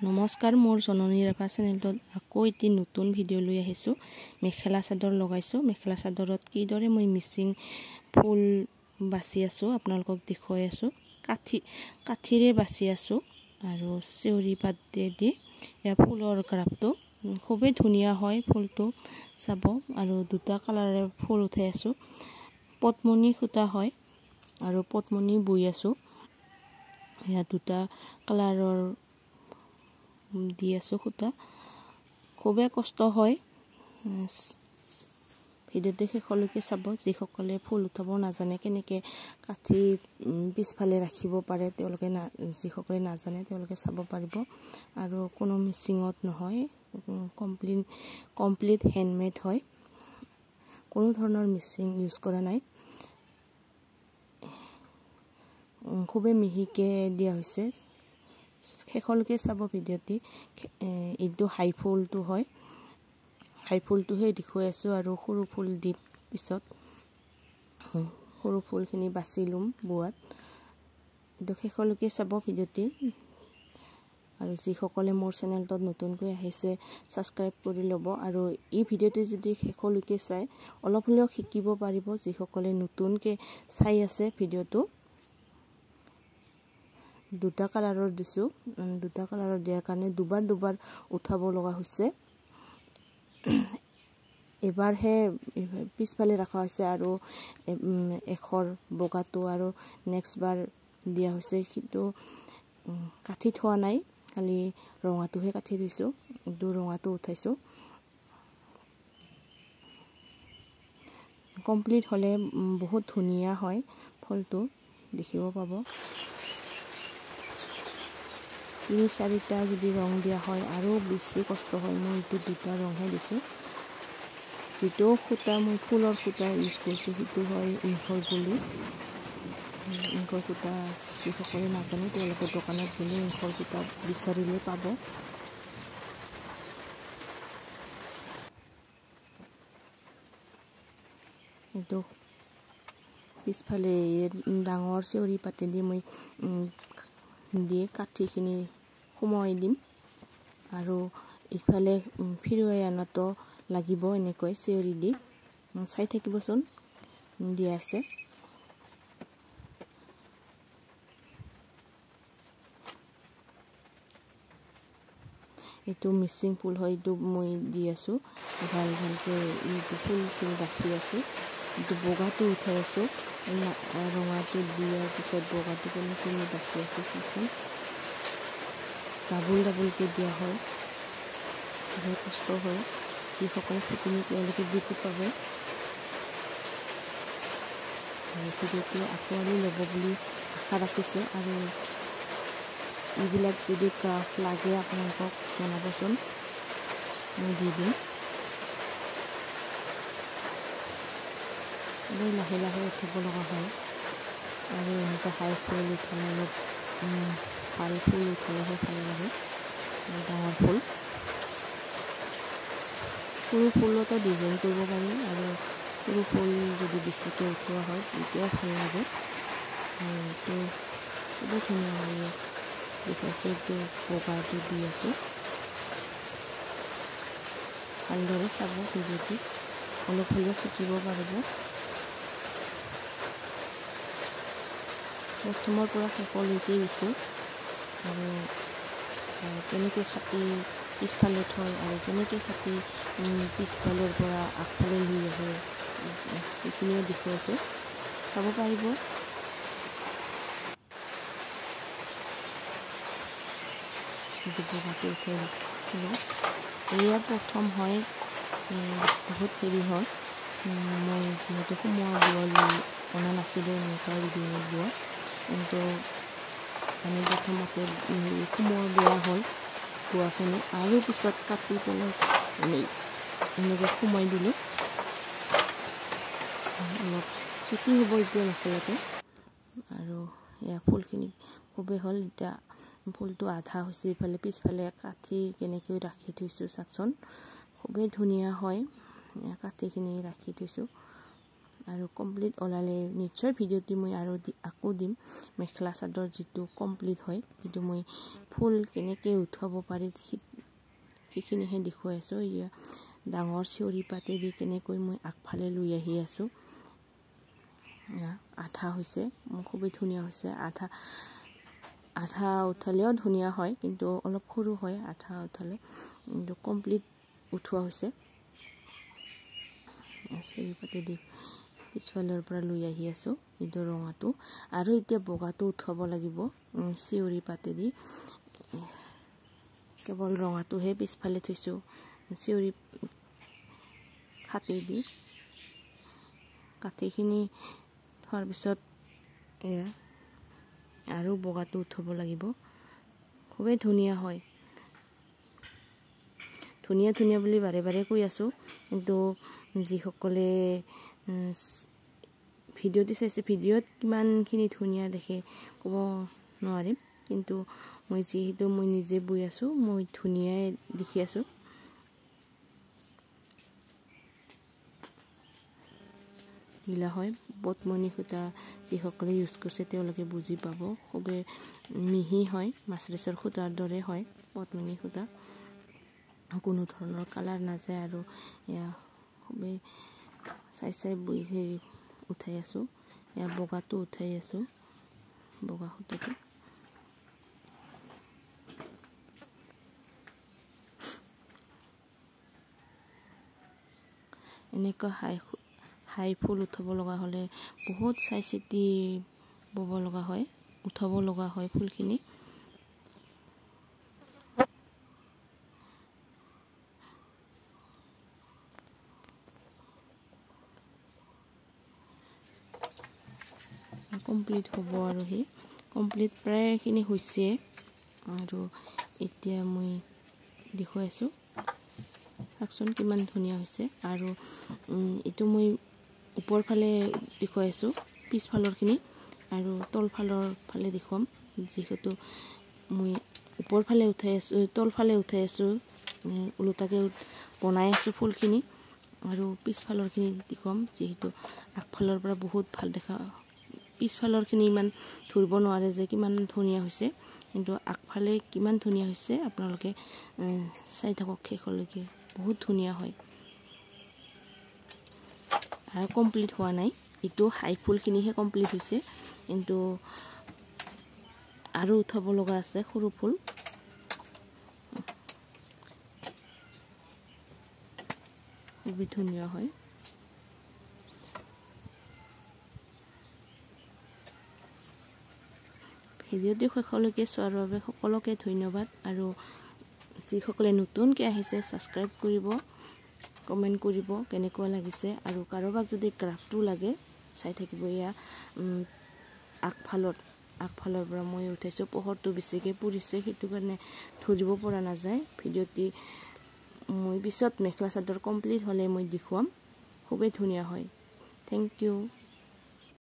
নমস্কাৰ মোৰ জননী ৰেখা চেনেলটোত আকৌ এটি নতুন ভিডিঅ' লৈ আহিছোঁ। মেখেলা চাদৰ লগাইছোঁ। মেখেলা চাদৰত কিদৰে মই মিচিং ফুল বাছি আছোঁ আপোনালোকক দেখুৱাই আছোঁ। কাঠিৰে বাছি আছোঁ আৰু চেউৰি পাতেদি এই ফুলৰ গ্ৰাফটো খুবেই ধুনীয়া হয়। ফুলটো চাব আৰু দুটা কালাৰেৰে ফুল উঠাই আছোঁ। পদ্মনী সূতা হয় আৰু পদ্মনী বৈ আছোঁ। এয়া দুটা কালাৰৰ দি আছোঁ সূতা। খুবেই কষ্ট হয়। ভিডিঅ'টো শেষলৈকে চাব। যিসকলে ফুল উঠাব নাজানে, কেনেকৈ কাঠি পিছফালে ৰাখিব পাৰে, তেওঁলোকে যিসকলে নাজানে তেওঁলোকে চাব পাৰিব। আৰু কোনো মিচিঙত নহয়, কমপ্লিট হেণ্ডমেড হয়। কোনো ধৰণৰ মিচিং ইউজ কৰা নাই। খুবেই মিহিকৈ দিয়া হৈছে। শেষলৈকে চাব ভিডিঅ'টি। এইটো হাই ফুলটো হয়। হাই ফুলটোহে দেখুৱাই আছোঁ আৰু সৰু ফুল দি পিছত সৰু ফুলখিনি বাছি ল'ম বোৱাত। এইটো শেষলৈকে চাব ভিডিঅ'টি। আৰু যিসকলে মোৰ চেনেলটোত নতুনকৈ আহিছে ছাবস্ক্ৰাইব কৰি ল'ব। আৰু এই ভিডিঅ'টো যদি শেষলৈকে চাই অলপ হ'লেও শিকিব পাৰিব। যিসকলে নতুনকৈ চাই আছে ভিডিঅ'টো, দুটা কালাৰৰ দিছোঁ। দুটা কালাৰৰ দিয়াৰ কাৰণে দুবাৰ উঠাব লগা হৈছে। এবাৰহে পিছফালে ৰখা হৈছে আৰু এখৰ বগাটো আৰু নেক্সট বাৰ দিয়া হৈছে। কিন্তু কাঠি থোৱা নাই, খালি ৰঙাটোহে কাঠি থৈছোঁ। এইটো ৰঙাটো উঠাইছোঁ। কমপ্লিট হ'লে বহুত ধুনীয়া হয় ফুলটো, দেখিব পাব। 3-4টা যদি ৰং দিয়া হয় আৰু বেছি কষ্ট হয়। মই এইটো দুটা ৰংহে দিছোঁ। যিটো সূতা মই ফুলৰ সূতা ইউজ কৰিছোঁ সেইটো হয় ইংকৰ বুলি। ইংকৰ সূতা যিসকলে নাজানে তেওঁলোকে দোকানত গ'লে ইংকৰ সূতা বিচাৰিলে পাব। এইটো পিছফালে ডাঙৰ চেউৰি পাতেদি মই কাঠিখিনি সোমোৱাই দিম আৰু ইফালে ফিৰুৱাই আনাটো লাগিব। এনেকৈ চেউৰি দি চাই থাকিবচোন, দিয়া আছে। এইটো মিচিং ফুল হয়। এইটো মই দি আছোঁ ভালকৈ। এইটো ফুলখিনি বাছি আছোঁ। এইটো বগাটো উঠাই আছোঁ। ৰঙাটো দিয়াৰ পিছত বগাটো কেনেকৈ বাছি আছোঁ চাওকচোন। ডাবুলকৈ দিয়া হয়। বহুত কষ্ট হয়। যিসকলে শিপিনী তেওঁলোকে বুজি পাব। ভিডিঅ'টো আঁকোৱালি ল'ব বুলি আশা ৰাখিছোঁ। আৰু এইবিলাক যদি ক্ৰাফ্ট লাগে আপোনালোকক জনাবচোন, মই দি দিম। লাহে লাহে উঠাব লগা হয় আৰু এনেকুৱা হাই ফুল উঠালে অলপ ভাল ফুল উঠালেহে ভাল লাগে। ডাঙৰ ফুল, সৰু ফুলতো ডিজাইন কৰিব পাৰি আৰু সৰু ফুল যদি বেছিকৈ উঠোৱা হয় তেতিয়াও ভাল লাগে। এইটো খুবেই ধুনীয়া হয়। দেখুৱাইছোঁ এইটো বগাটো দি আছোঁ। ভালদৰে চাব ভিডিঅ'টো, অলপ হ'লেও শিকিব পাৰিব। প্ৰথমৰ পৰা শেষলৈকে দিছোঁ আৰু কেনেকৈ কাটি পিছফালে থয় আৰু কেনেকৈ কাটি পিছফালৰ পৰা আগফালে লৈ আহে সেইখিনিও দেখুৱাইছোঁ, চাব পাৰিব। বগাটো উঠাই দিলোঁ। এয়া প্ৰথম হয়। বহুত হেৰি হয়। মই যিহেতু সোমোৱা বোৱা লৈ অনা নাছিলোঁ, এনেকুৱা ৰেডিমেড বোৱা। কিন্তু আমি প্ৰথমতে সোমোৱা বোৱা হ'ল বোৱাখিনি আৰু পিছত কাটি পেলাই এনেকৈ সোমাই দিলোঁ। অলপ চুটি হ'ব এতিয়া মেখেলাটো। আৰু এয়া ফুলখিনি খুবেই হ'ল। এতিয়া ফুলটো আধা হৈছে। ইফালে পিছফালে কাঠি কেনেকৈ ৰাখি থৈছোঁ চাওকচোন। খুবেই ধুনীয়া হয়। কাঠিখিনি ৰাখি থৈছোঁ আৰু কমপ্লিট ওলালে নিশ্চয় ভিডিঅ'টি মই আৰু আকৌ দিম মেখেলা চাদৰ যিটো কমপ্লিট হয় সেইটো মই ফুল কেনেকৈ উঠাব পাৰি সেইখিনিহে দেখুৱাই আছোঁ ইয়া ডাঙৰ চিঞৰি পাতেদি কেনেকৈ মই আগফালে লৈ আহি আছোঁ আঠা হৈছে খুবেই ধুনীয়া হৈছে আঠা উঠালেও ধুনীয়া হয় কিন্তু অলপ সৰু হয় আঠা উঠালে কিন্তু কমপ্লিট উঠোৱা হৈছে চিঞৰি পাতেদি পিছফালৰ পৰা লৈ আহি আছোঁ এইটো ৰঙাটো আৰু এতিয়া বগাটো উঠাব লাগিব চিঞৰি পাতেদি কেৱল ৰঙাটোহে পিছফালে থৈছোঁ চিঞৰি হাতেদি কাঠিখিনি থোৱাৰ পিছত এয়া আৰু বগাটো উঠাব লাগিব খুবেই ধুনীয়া হয় ধুনীয়া ধুনীয়া বুলি বাৰে বাৰে কৈ আছোঁ কিন্তু যিসকলে ভিডিঅ'টি চাইছে ভিডিঅ'ত কিমানখিনি ধুনীয়া দেখে ক'ব নোৱাৰিম কিন্তু মই যিহেতু মই নিজে বৈ আছোঁ মই ধুনীয়াই দেখি আছোঁ মিলা হয় পদ্মনি সূতা যিসকলে ইউজ কৰিছে তেওঁলোকে বুজি পাব খুবেই মিহি হয় মাছৰেচৰ সূতাৰ দৰে হয় পদ্মনি সূতা কোনো ধৰণৰ কালাৰ নাযায় আৰু এয়া খুবেই চাই বৈ উঠাই আছোঁ এয়া বগাটো উঠাই আছোঁ বগা সূতাটো এনেকুৱা হাই ফুল উঠাব লগা হ'লে বহুত চাই চিতি বব লগা হয় উঠাব লগা হয় ফুলখিনি কমপ্লিট হ'ব আৰু সেই কমপ্লিট প্ৰায়খিনি হৈছে আৰু এতিয়া মই দেখুৱাইছোঁ চাওকচোন কিমান ধুনীয়া হৈছে আৰু এইটো মই ওপৰ ফালে দেখুৱাইছোঁ পিছফালৰখিনি আৰু তলফালৰ ফালে দেখুৱাম যিহেতু মই ওপৰ ফালে উঠাই আছোঁ তলফালে উঠাই আছোঁ ওলোটাকৈ বনাই আছোঁ ফুলখিনি আৰু পিছফালৰখিনি দেখুৱাম যিহেতু আগফালৰ পৰা বহুত ভাল দেখা পিছফালৰখিনি ইমান ধৰিব নোৱাৰে যে কিমান ধুনীয়া হৈছে কিন্তু আগফালে কিমান ধুনীয়া হৈছে আপোনালোকে চাই থাকক শেষলৈকে বহুত ধুনীয়া হয় আৰু কমপ্লিট হোৱা নাই এইটো হাই ফুলখিনিহে কমপ্লিট হৈছে কিন্তু আৰু উঠাব লগা আছে সৰু ফুল খুবেই ধুনীয়া হয় ভিডিঅ'টি শেষলৈকে চোৱাৰ বাবে সকলোকে ধন্যবাদ আৰু যিসকলে নতুনকৈ আহিছে ছাবস্ক্ৰাইব কৰিব কমেণ্ট কৰিব কেনেকুৱা লাগিছে আৰু কাৰোবাক যদি গ্ৰাফটো লাগে চাই থাকিব এয়া আগফালৰ পৰা মই উঠাইছোঁ পোহৰটো বেছিকৈ পৰিছে সেইটো কাৰণে ধৰিব পৰা নাযায় ভিডিঅ'টি মই পিছত মেখেলা চাদৰ কমপ্লিট হ'লে মই দেখুৱাম খুবেই ধুনীয়া হয় থেংক ইউ